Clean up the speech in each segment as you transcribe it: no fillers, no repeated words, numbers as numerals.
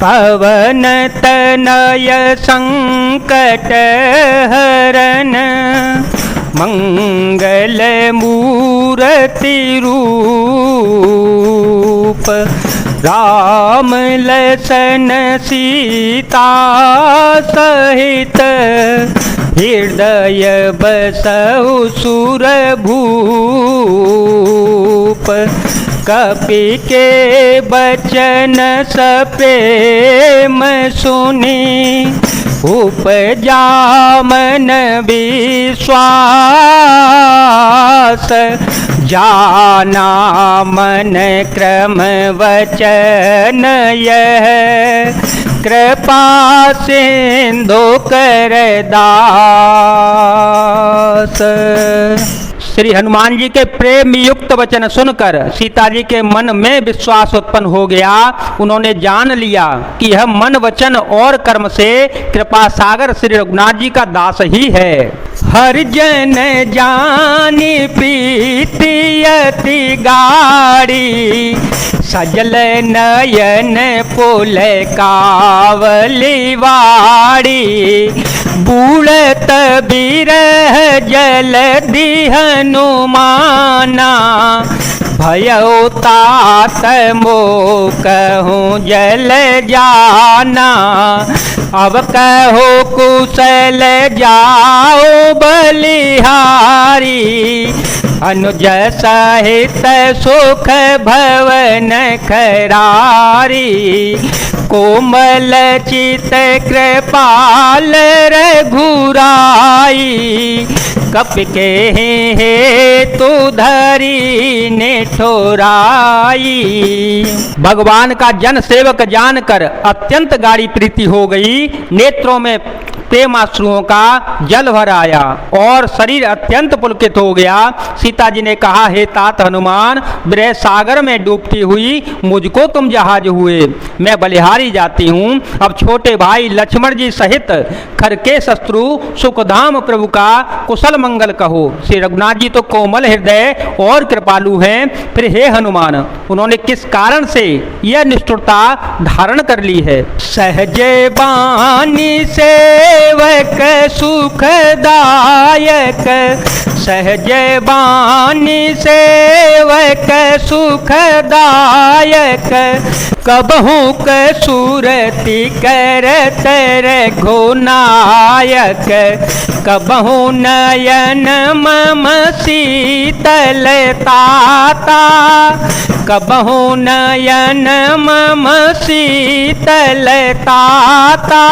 पवन तनय संकट हरन मंगल मूर्ति रूप राम लसन सीता सहित हृदय बसहु सुर भूप कपि के बचन सप्रेम सुनी उपजा मन विश्वास जाना मन क्रम वचन यह कृपा सिंधु कर दास। श्री हनुमान जी के प्रेम युक्त वचन सुनकर सीता जी के मन में विश्वास उत्पन्न हो गया। उन्होंने जान लिया कि यह मन वचन और कर्म से कृपा सागर श्री रघुनाथ जी का दास ही है। हर जन जानी प्रीति अति गाड़ी सजल नयन पुल कावली वाड़ी बूढ़त बिरह जल हनुमाना भयो तात मोकहूँ जल जाना अब कहो कुशल जाओ बलिहारी अनुज सहित सुख भवन खरारी कोमल चित कृपाल रघुराई कप के हे तू धरी निठुराई। भगवान का जन सेवक जानकर अत्यंत गाढ़ी प्रीति हो गई। नेत्रों में प्रेमाश्रुओं का जल भर आया और शरीर अत्यंत पुलकित हो गया। सीता जी ने कहा, हे तात हनुमान, विरह सागर में डूबती हुई मुझको तुम जहाज हुए, मैं बलिहारी जाती हूँ। अब छोटे भाई लक्ष्मण जी सहित खर के शत्रु सुखधाम प्रभु का कुशल मंगल कहो। श्री रघुनाथ जी तो कोमल हृदय और कृपालु हैं, फिर हे हनुमान उन्होंने किस कारण से यह निष्ठुरता धारण कर ली है। सहज बानी सेवक सुखदायक सहज बानी सेवक सुखदायक कबहू कसूरति करत रघुनायक कबहू नयन मम शीतल ताता कबहू नयन मम शीतल ताता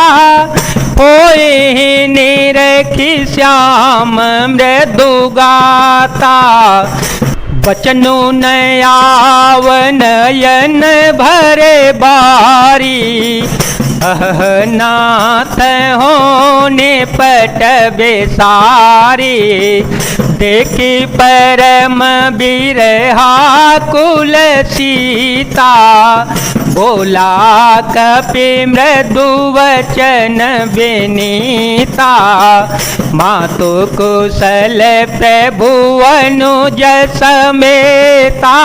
होए निरखी श्याम मृदुगाता बचनु नयाव नयन भरे बारी नाथ होने पट बेसारी देखी परम बिरहा कुल सीता बोला कपि मृदु वचन विनीता मातु कुशल प्रभु अनुज समेता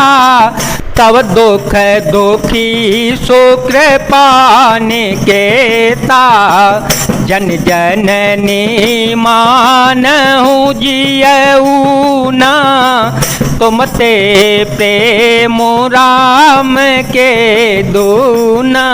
तव दुख दुखी सुकृपा निकेता जन जननी मानहु जियऊ ना तुम ते प्रेम राम के दूना।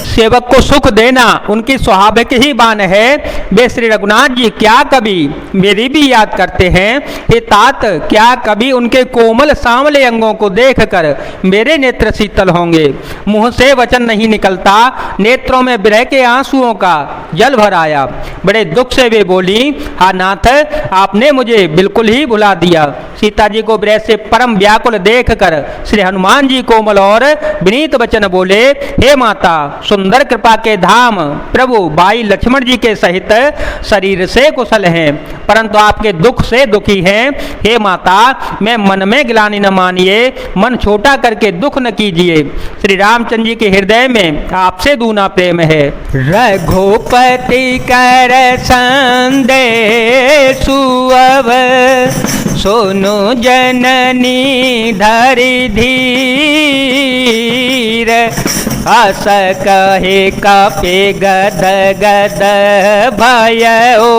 सेवक को सुख देना उनकी स्वाभाविक ही बान है। वे श्री रघुनाथ जी क्या कभी मेरी भी याद करते हैं। हे तात, क्या कभी उनके कोमल सांवले अंगों को देखकर मेरे नेत्र शीतल होंगे। मुंह से वचन नहीं निकलता, नेत्रों में विरह के आंसुओं का जल भर आया। बड़े दुख से वे बोली, हा नाथ, आपने मुझे बिल्कुल ही भुला दिया। सीता जी को विरह से परम व्याकुल देखकर श्री हनुमान जी कोमल और विनीत वचन बोले, हे माता, सुंदर कृपा के धाम प्रभु भाई लक्ष्मण जी के सहित शरीर से कुशल हैं, परंतु आपके दुख से दुखी हैं। हे माता, मैं मन में ग्लानि न मानिए, मन छोटा करके दुख न कीजिए। श्री रामचंद्र जी के हृदय में आपसे दूना प्रेम है। रघुपति कर संदेशु अब सुनु जननी धरि धीर, अस कहे कपे गद गद भयो,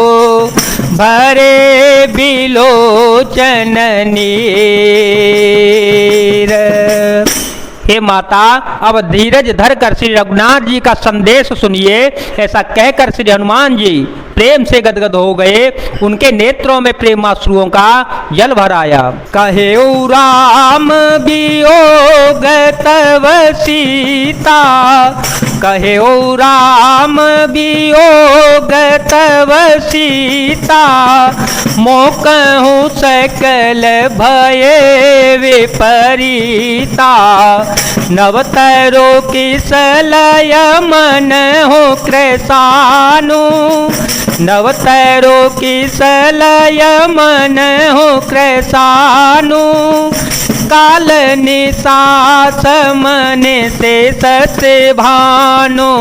भरे बिलोचन नीर। हे माता, अब धीरज धर कर श्री रघुनाथ जी का संदेश सुनिए। ऐसा कहकर श्री हनुमान जी प्रेम से गदगद हो गए। उनके नेत्रों में प्रेमाश्रुओं का जल भर आया। कहे राम वियोग तव सीता, कहे राम वियोग तव सीता, मोकहु सकल भय विपरीता, नवतरो किसलय मन हो कृसानु, नवतरो किसलय मन हो कृसानु, काल निशास मन से सत्य भानु,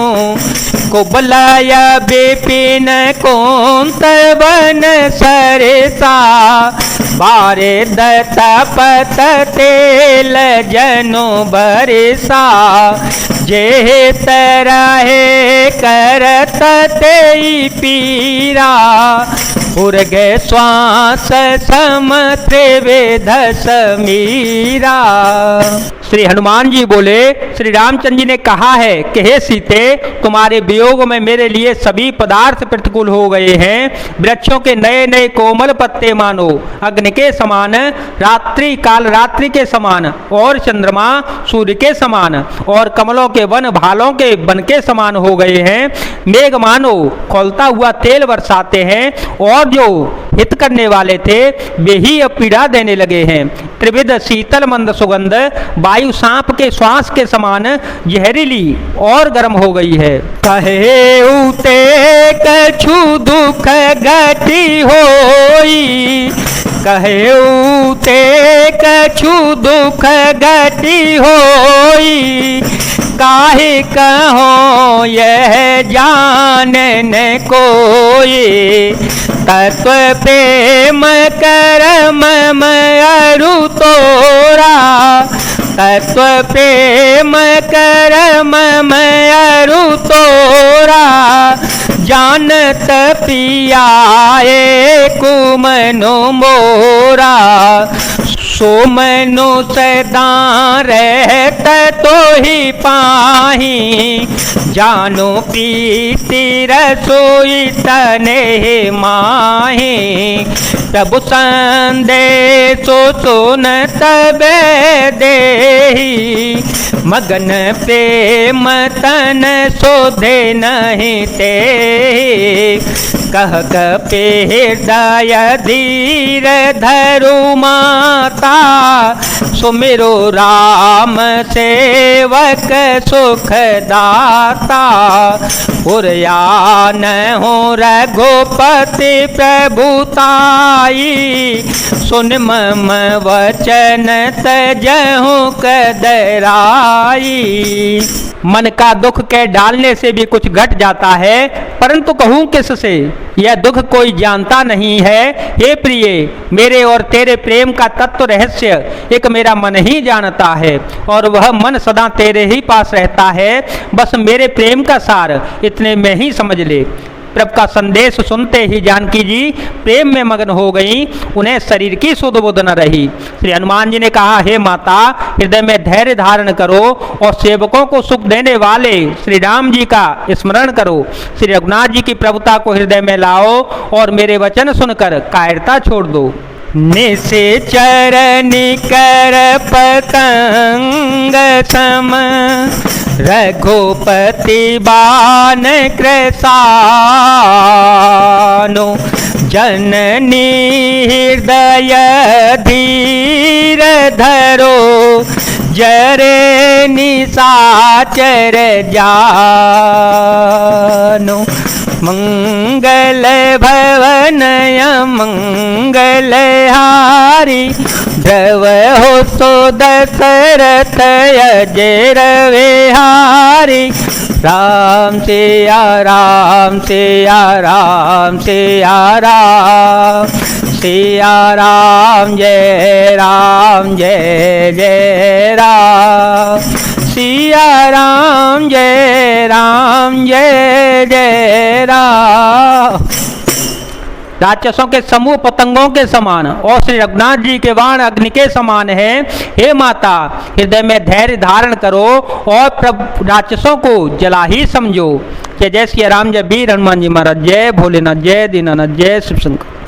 कुबलय विपिन कोंत वन सरसा, बारे दत्त पत तेल जनु बरसा, जे तरहे करत तेई पीरा, उर्ग श्वास सम त्रिवेद समीरा। श्री हनुमान जी बोले, श्री रामचंद्र जी ने कहा है कि हे सीते, तुम्हारे वियोग में मेरे लिए सभी पदार्थ प्रतिकूल हो गए हैं। वृक्षों के नए नए कोमल पत्ते मानो अग्नि के समान, रात्रि काल रात्रि के समान, और चंद्रमा सूर्य के समान, और कमलों के वन भालों के वन के समान हो गए हैं। मेघ मानो खौलता हुआ तेल बरसाते हैं, और जो हित करने वाले थे वे ही अब पीड़ा देने लगे हैं। त्रिविध शीतल मंद सुगंध वायु सांप के श्वास के समान जहरीली और गर्म हो गई है। कहे उते कछु दुख घटी होई, कहे उते कछु दुख घटी होई, काहे कहो यह जानन कोई, तत्व प्रेम करम अरु तोरा, तत्व प्रेम करम अरु तोरा, जानत पियाए कुमनु मोरा, सो मनु सदा रहत तो ही पाही, जानो प्रीति रसोई तने माही, प्रभु संदेशो सुन तबे देही, मगन प्रेम तन शोधे नहीं ते, कह कपे हृदय धीर धरु माता, सुमिरो राम सेवक सुख दाता, उरयान हो रघुपति प्रभुताई, सुन मम वचन तजहु कदराई। मन का दुख के डालने से भी कुछ घट जाता है, परंतु कहूँ किससे, यह दुख कोई जानता नहीं है। हे प्रिय, मेरे और तेरे प्रेम का तत्व रहस्य एक मेरा मन ही जानता है, और वह मन सदा तेरे ही पास रहता है। बस मेरे प्रेम का सार इतने में ही समझ ले। प्रभु का संदेश सुनते ही जानकी जी प्रेम में मग्न हो गई, उन्हें शरीर की सुध बुध न रही। श्री हनुमान जी ने कहा, हे माता, हृदय में धैर्य धारण करो और सेवकों को सुख देने वाले श्री राम जी का स्मरण करो। श्री रघुनाथ जी की प्रभुता को हृदय में लाओ और मेरे वचन सुनकर कायरता छोड़ दो। निश्चर निकर पतंग सम, रघुपति बान कृसानु, जननी हृदय धीर धरो, जरे निशाचर जानु, मंगल भवन मंगल हारी, ध्रुव हो सो दशरथ अजर विहारी, राम सिया राम सिया राम सिया राम सिया राम जय जय राम सिया राम जय जय राम। राक्षसों के समूह पतंगों के समान और श्री रघुनाथ जी के बाण अग्नि के समान है। हे माता, हृदय में धैर्य धारण करो और प्रभु राक्षसों को जला ही समझो। जय जय श्री राम, जय वीर हनुमान जी महाराज, जय भोलेनाथ, जय दीनानाथ, जय शिव शंकर।